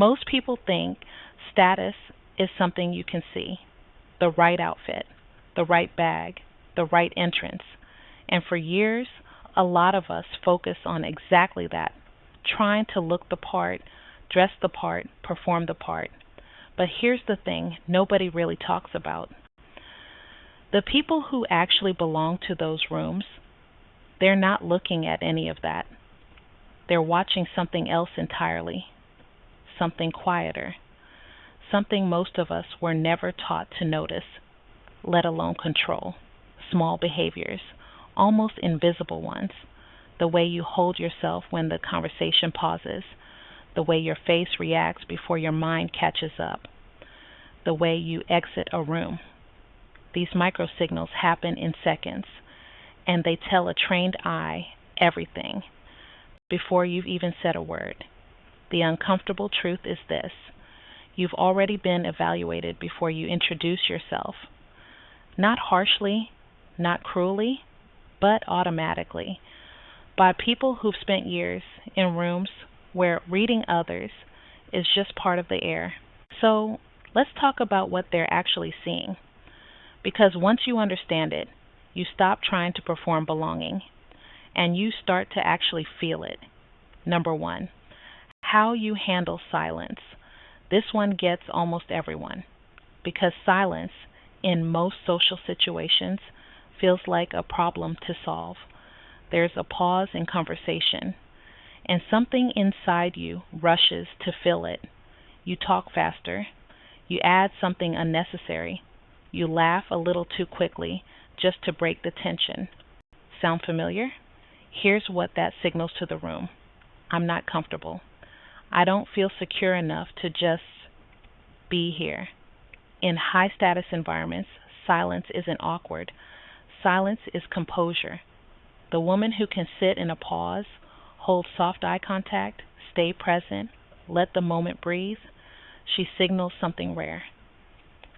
Most people think status is something you can see, the right outfit, the right bag, the right entrance. And for years, a lot of us focus on exactly that, trying to look the part, dress the part, perform the part. But here's the thing nobody really talks about. The people who actually belong to those rooms, they're not looking at any of that. They're watching something else entirely, something quieter, something most of us were never taught to notice, let alone control. Small behaviors, almost invisible ones. The way you hold yourself when the conversation pauses, the way your face reacts before your mind catches up, the way you exit a room. These micro signals happen in seconds, and they tell a trained eye everything before you've even said a word. The uncomfortable truth is this: you've already been evaluated before you introduce yourself. Not harshly, not cruelly, but automatically, by people who've spent years in rooms where reading others is just part of the air. So let's talk about what they're actually seeing. Because once you understand it, you stop trying to perform belonging and you start to actually feel it. Number one, how you handle silence. This one gets almost everyone because silence in most social situations feels like a problem to solve. There's a pause in conversation, and something inside you rushes to fill it. You talk faster. You add something unnecessary. You laugh a little too quickly just to break the tension. Sound familiar? Here's what that signals to the room. I'm not comfortable. I don't feel secure enough to just be here. In high status environments, silence isn't awkward. Silence is composure. The woman who can sit in a pause, hold soft eye contact, stay present, let the moment breathe, she signals something rare.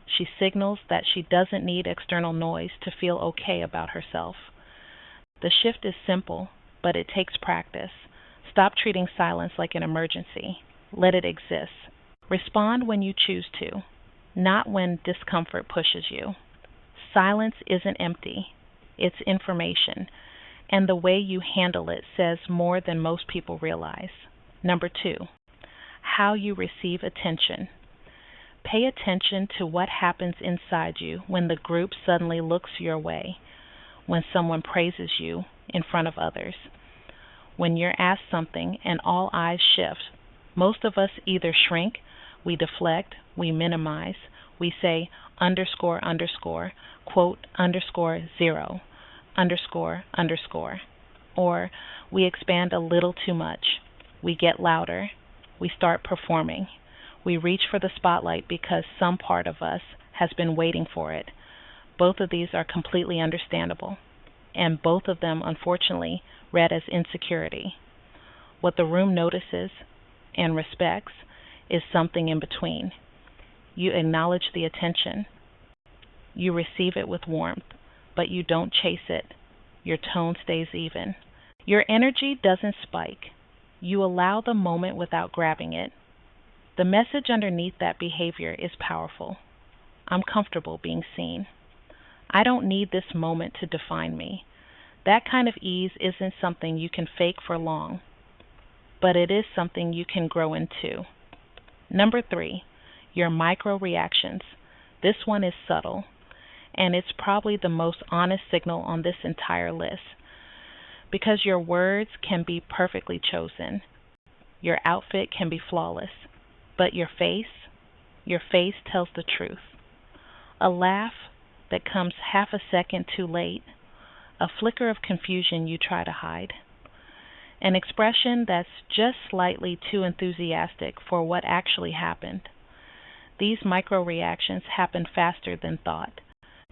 She signals that she doesn't need external noise to feel okay about herself. The shift is simple, but it takes practice. Stop treating silence like an emergency. Let it exist. Respond when you choose to, not when discomfort pushes you. Silence isn't empty. It's information, and the way you handle it says more than most people realize. Number two, how you receive attention. Pay attention to what happens inside you when the group suddenly looks your way, when someone praises you in front of others, when you're asked something and all eyes shift. Most of us either shrink, we deflect, we minimize, we say underscore underscore, quote underscore zero, underscore underscore, or we expand a little too much. We get louder, we start performing. We reach for the spotlight because some part of us has been waiting for it. Both of these are completely understandable, and both of them, unfortunately, read as insecurity. What the room notices and respects is something in between. You acknowledge the attention. You receive it with warmth, but you don't chase it. Your tone stays even. Your energy doesn't spike. You allow the moment without grabbing it. The message underneath that behavior is powerful. I'm comfortable being seen. I don't need this moment to define me. That kind of ease isn't something you can fake for long, but it is something you can grow into. Number three, your micro reactions. This one is subtle, and it's probably the most honest signal on this entire list, because your words can be perfectly chosen. Your outfit can be flawless, but your face tells the truth. A laugh that comes half a second too late, a flicker of confusion you try to hide, an expression that's just slightly too enthusiastic for what actually happened. These micro reactions happen faster than thought,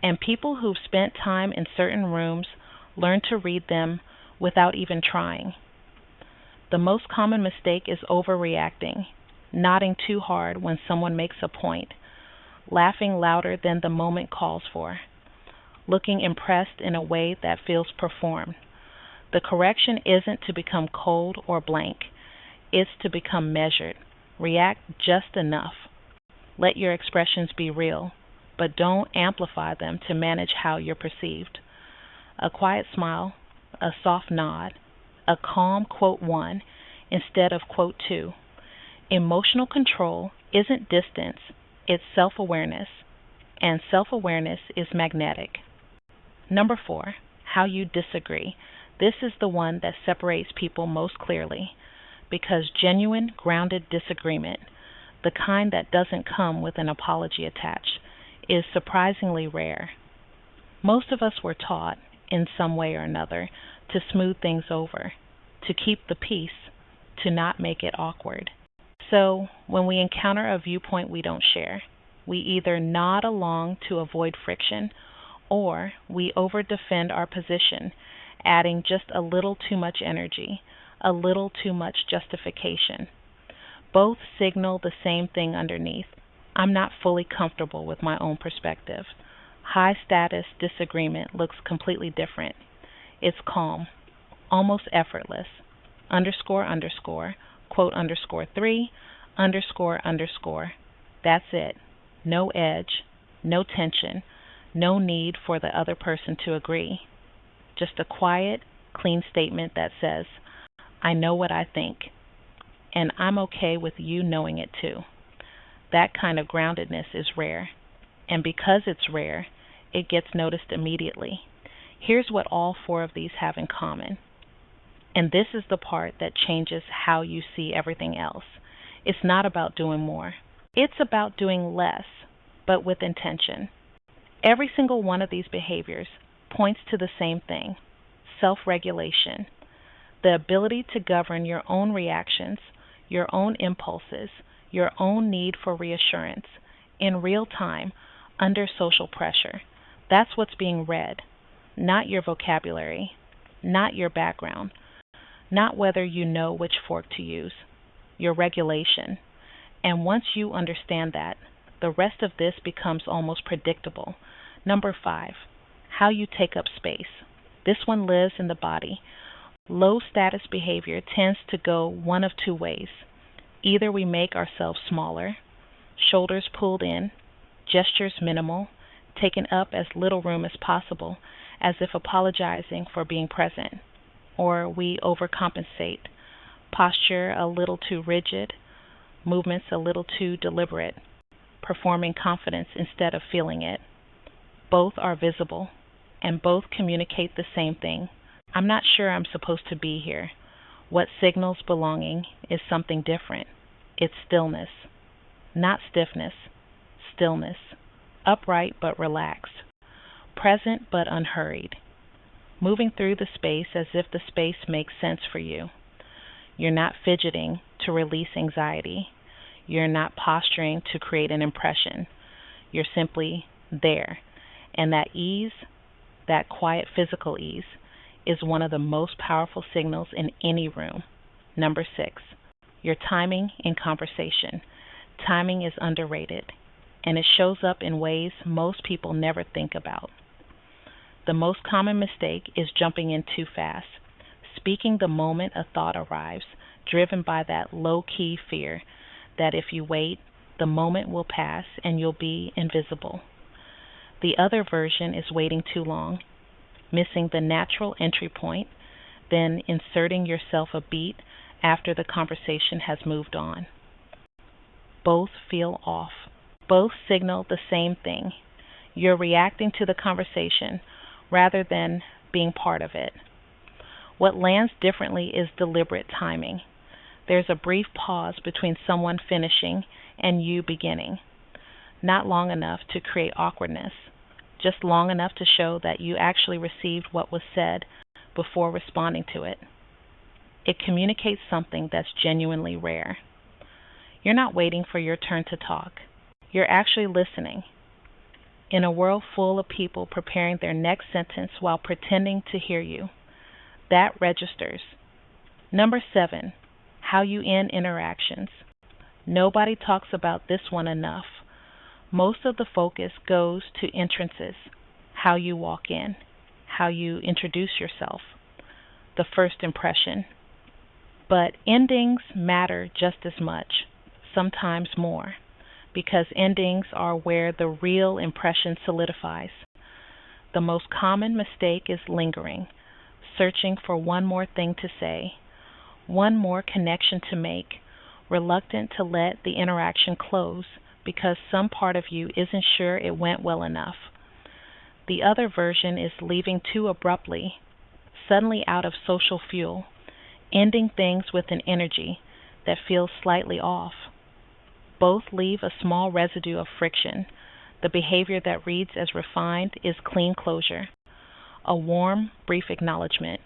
and people who've spent time in certain rooms learn to read them without even trying. The most common mistake is overreacting, nodding too hard when someone makes a point, laughing louder than the moment calls for, looking impressed in a way that feels performed. The correction isn't to become cold or blank. It's to become measured, React just enough. Let your expressions be real, but don't amplify them to manage how you're perceived. A quiet smile, a soft nod, a calm quote one instead of quote two. Emotional control isn't distance, it's self-awareness, and self-awareness is magnetic. Number 4, how you disagree. This is the one that separates people most clearly because genuine, grounded disagreement, the kind that doesn't come with an apology attached, is surprisingly rare. Most of us were taught, in some way or another, to smooth things over, to keep the peace, to not make it awkward. So, when we encounter a viewpoint we don't share, we either nod along to avoid friction, or we over-defend our position, adding just a little too much energy, a little too much justification. Both signal the same thing underneath. I'm not fully comfortable with my own perspective. High status disagreement looks completely different. It's calm, almost effortless. Underscore, underscore, quote underscore 3, underscore, underscore. That's it. No edge, no tension, no need for the other person to agree. Just a quiet, clean statement that says, I know what I think, and I'm okay with you knowing it too. That kind of groundedness is rare, and because it's rare, it gets noticed immediately. Here's what all 4 of these have in common, and this is the part that changes how you see everything else. It's not about doing more. It's about doing less, but with intention. Every single one of these behaviors points to the same thing: self-regulation, the ability to govern your own reactions, your own impulses, your own need for reassurance in real time under social pressure. That's what's being read, not your vocabulary, not your background, not whether you know which fork to use, your regulation. And once you understand that, the rest of this becomes almost predictable. Number 5, how you take up space. This one lives in the body. Low status behavior tends to go one of 2 ways. Either we make ourselves smaller, shoulders pulled in, gestures minimal, taking up as little room as possible, as if apologizing for being present, or we overcompensate, posture a little too rigid, movements a little too deliberate, performing confidence instead of feeling it. Both are visible, and both communicate the same thing. I'm not sure I'm supposed to be here. What signals belonging is something different. It's stillness, not stiffness, stillness, upright but relaxed, present but unhurried, moving through the space as if the space makes sense for you. You're not fidgeting to release anxiety. You're not posturing to create an impression. You're simply there. And that ease, that quiet physical ease, is one of the most powerful signals in any room. Number 6, your timing in conversation. Timing is underrated, and it shows up in ways most people never think about. The most common mistake is jumping in too fast, speaking the moment a thought arrives, driven by that low-key fear that if you wait, the moment will pass and you'll be invisible. The other version is waiting too long, missing the natural entry point, then inserting yourself a beat after the conversation has moved on. Both feel off. Both signal the same thing. You're reacting to the conversation rather than being part of it. What lands differently is deliberate timing. There's a brief pause between someone finishing and you beginning. Not long enough to create awkwardness, just long enough to show that you actually received what was said before responding to it. It communicates something that's genuinely rare. You're not waiting for your turn to talk. You're actually listening. In a world full of people preparing their next sentence while pretending to hear you, that registers. Number 7, how you end interactions. Nobody talks about this one enough. Most of the focus goes to entrances, how you walk in, how you introduce yourself, the first impression. But endings matter just as much. sometimes more, because endings are where the real impression solidifies. The most common mistake is lingering, searching for one more thing to say, one more connection to make, reluctant to let the interaction close because some part of you isn't sure it went well enough. The other version is leaving too abruptly, suddenly out of social fuel, ending things with an energy that feels slightly off. Both leave a small residue of friction. The behavior that reads as refined is clean closure, a warm, brief acknowledgement,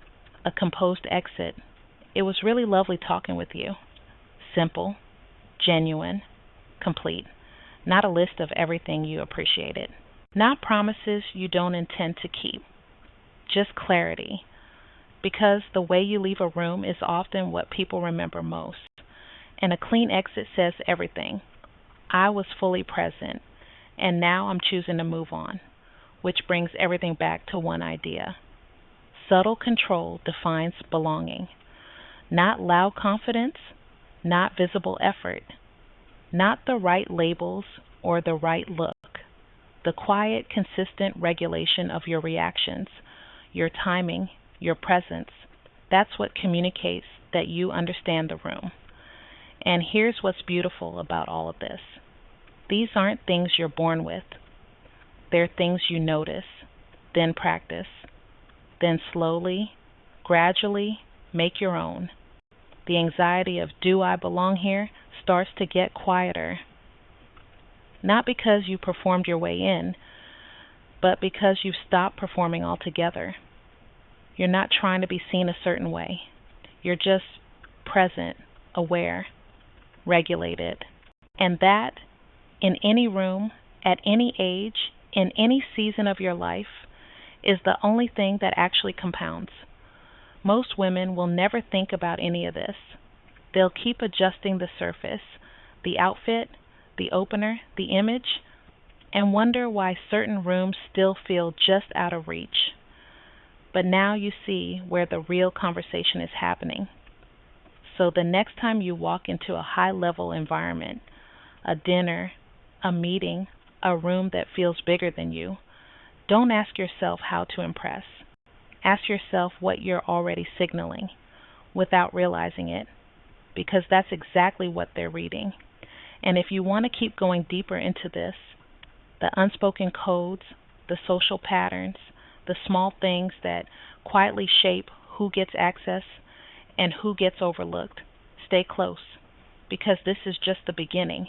a composed exit. It was really lovely talking with you. Simple, genuine, complete. Not a list of everything you appreciated. Not promises you don't intend to keep. Just clarity. Because the way you leave a room is often what people remember most. And a clean exit says everything. I was fully present, and now I'm choosing to move on, which brings everything back to one idea. Subtle control defines belonging. Not loud confidence, not visible effort, not the right labels or the right look. The quiet, consistent regulation of your reactions, your timing, your presence. That's what communicates that you understand the room. And here's what's beautiful about all of this. These aren't things you're born with. They're things you notice, then practice, then slowly, gradually make your own. The anxiety of do I belong here starts to get quieter. Not because you performed your way in, but because you've stopped performing altogether. You're not trying to be seen a certain way. You're just present, aware, regulated. And that, in any room, at any age, in any season of your life, is the only thing that actually compounds. Most women will never think about any of this. They'll keep adjusting the surface, the outfit, the opener, the image, and wonder why certain rooms still feel just out of reach. But now you see where the real conversation is happening. So the next time you walk into a high-level environment, a dinner, a meeting, a room that feels bigger than you, don't ask yourself how to impress. Ask yourself what you're already signaling without realizing it, because that's exactly what they're reading. And if you want to keep going deeper into this, the unspoken codes, the social patterns, the small things that quietly shape who gets access and who gets overlooked, stay close, because this is just the beginning.